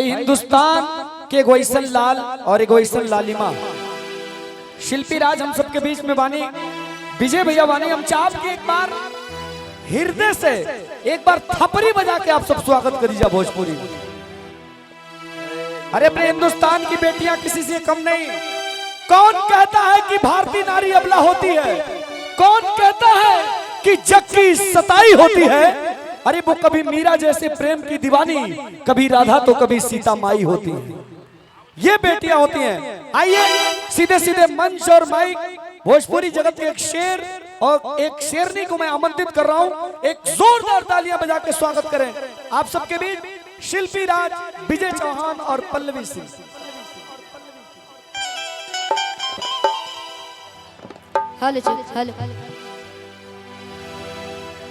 भाई हिंदुस्तान के गोइसन लाल और गोइसन लालिमा शिल्पी राज हम सबके बीच में बानी विजय भैया बानी। हम चाप के एक बार हृदय से एक बार थपरी बजा के आप सब स्वागत करीजा भोजपुरी। अरे अपने हिंदुस्तान की बेटियां किसी से कम नहीं। कौन कहता है कि भारतीय नारी अबला होती है? कौन कहता है कि जग की सताई होती है? अरे वो कभी मीरा जैसे प्रेम की दीवानी, कभी राधा तो कभी सीता माई होती है। ये बेटियां होती हैं। आइए सीधे सीधे मंच और माइक भोजपुरी जगत के एक शेर और एक शेरनी को मैं आमंत्रित कर रहा हूं। एक जोरदार तालियां बजा के स्वागत करें आप सबके बीच शिल्पी राज, विजय चौहान और पल्लवी सिंह। हेलो हेलो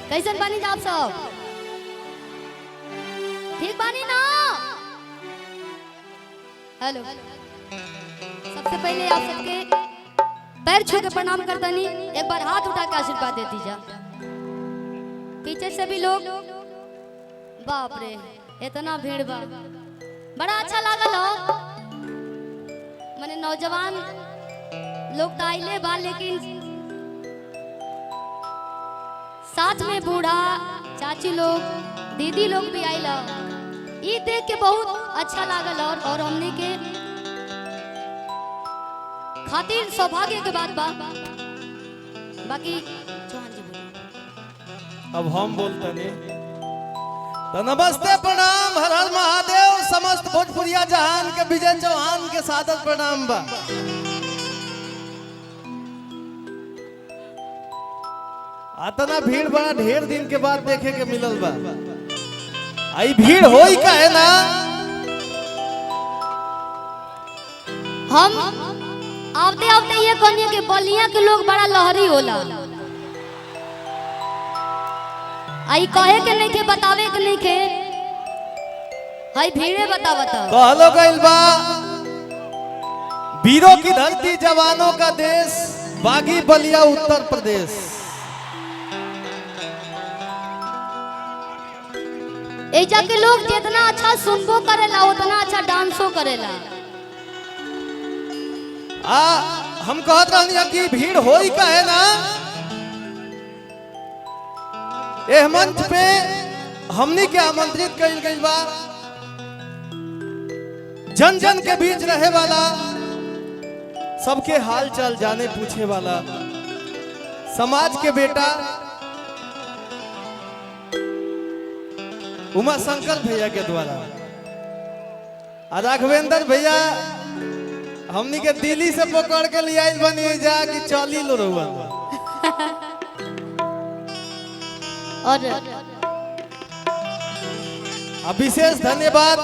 कैसन बानी आप सब? ठीक बानी ना? हेलो सबसे पहले आप सबके पैर छू के प्रणाम करता नहीं, एक बार हाथ उठा के आशीर्वाद देती जा। पीछे से भी लोग, बाप रे इतना भीड़ बा, बड़ा अच्छा लागल हो। मैंने नौजवान लोग तो आइले बा, लेकिन साथ में बूढ़ा चाची लोग, दीदी लोग भी आइला। ये देख के बहुत अच्छा लागल और हमने के खातिर सौभाग्य के बात बा। बाकी चौहान जी बोलिए। अब हम बोलते नहीं तो नमस्ते प्रणाम हर हर महादेव। समस्त भोजपुरिया जहान के विजय चौहान के सादर प्रणाम बा। आतना भीड़ बड़ा ढेर दिन के बाद देखे के मिलल बा। आई भीड़ होई का है ना? हम आवते आवते ये कहनी के बलिया के लोग बड़ा लहरी होला। आई कहे के नहीं के, बतावे के नहीं के, हाय भीड़े बता कहलो गइल बा वीरों की धरती, जवानों का देश, बागी बलिया उत्तर प्रदेश। एजा के लोग जितना अच्छा सुनबो करेला उतना अच्छा डांसो करेला। हम कहत रहनी कि भीड़ होई का है ना? एह मंच पे हमनी के आमंत्रित कइल गइल बा जन जन के बीच रहे वाला, सबके हाल चाल जाने पूछे वाला, समाज के बेटा उमा शंकर भैया के द्वारा राघवेंद्र भैया हमनी के दिल्ली से पकड़ के ले आइल बनी जा कि चली लो रहुआ। और विशेष धन्यवाद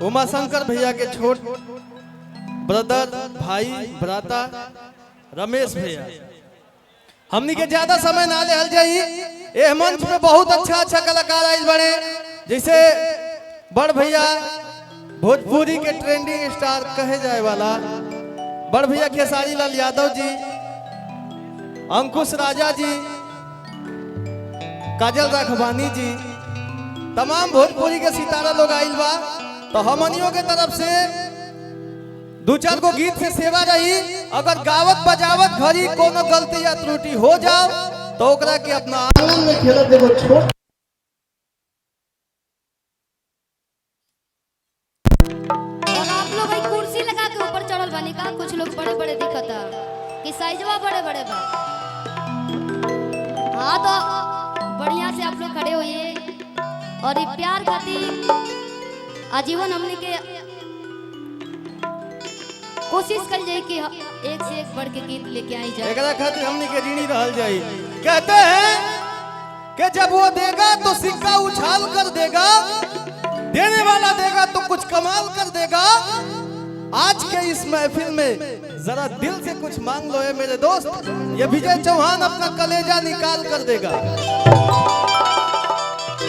उमा शंकर भैया के छोट ब्रदर, भाई, भ्राता रमेश भैया। हमनी के ज्यादा समय ना ले जाई। एह मंच पे बहुत अच्छा कलाकार आइल बने, जैसे बड़ भैया भोजपुरी के ट्रेंडिंग स्टार कहे जाए वाला बड़ भैया खेसारी लाल यादव जी, अंकुश राजा जी, काजल राघवानी जी, तमाम भोजपुरी के सितारा लोग आइल बा। तो हमनियों के तरफ से दो चार गो गीत से सेवा रही। अगर गावत बजावत घड़ी कोनो गलती या त्रुटि हो जाओ तो ओकरा के अपना आनंद में खेलत देबो। छोड़ और आप लोग भाई कुर्सी लगा के ऊपर चढ़ल बानी का? कुछ लोग बड़े बड़े दिखता कि साइजवा बड़े बड़े बा। हाँ तो बढ़िया से आप लोग खड़े होइए और ये प्यार खातिर आजीवन हमने के कोशिश कर जाए कि एक से एक बढ़ के गीत लेके आई जाए। एकरा खातिर हमनी के ऋणी रहल जाई। कहते हैं कि जब वो देगा तो सिक्का उछाल कर देगा, देने वाला देगा तो कुछ कमाल कर देगा। आज के इस महफिल में जरा दिल से कुछ मांग लो है मेरे दोस्त, ये विजय चौहान अपना कलेजा निकाल कर देगा।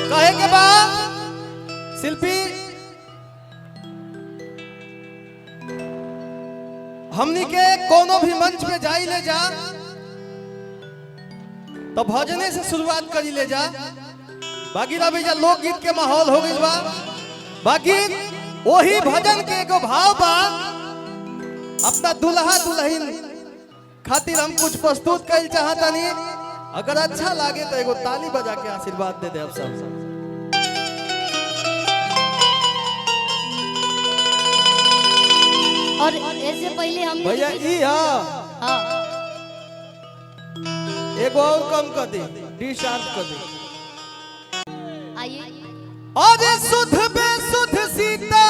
कहे के बाद शिल्पी हमनी के कोनो भी मंच पे जाई ले जा तो भजने से शुरुआत करी ले जा। बाकी रवि लोकगीत के माहौल हो गई बा। बाकी वही भजन के एगो भाव बा अपना दुल्हा दुल्हन खातिर हम कुछ प्रस्तुत कर चाहतनी। अगर अच्छा लागे तो एगो ताली बजा के आशीर्वाद दे दे आप सब। और ऐसे पहले हम भैया ई हाँ एगो और कम कर दे, डी शार्प कर दे। आइए और सुध बेसुध सीता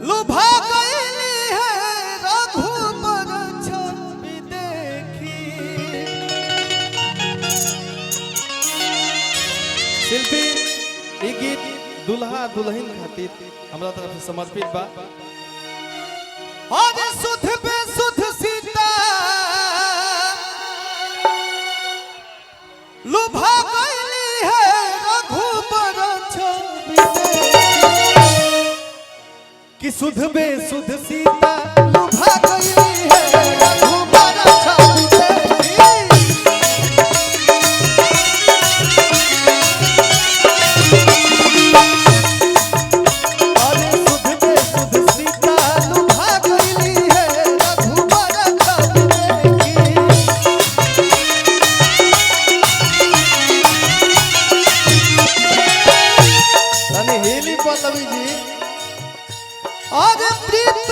लुभा गई है रघुबर छवि देखी। शिल्पी ई गीत दुल्हा दुल्हन खातिर हमरा तरफ से समर्पित बा। और सुध बेसुध सीता लुभा गई है रघुबर छवि कि सुध बेसुध सीता लुभा गई है रघुबर छवि पल्लवी जी। और प्रीत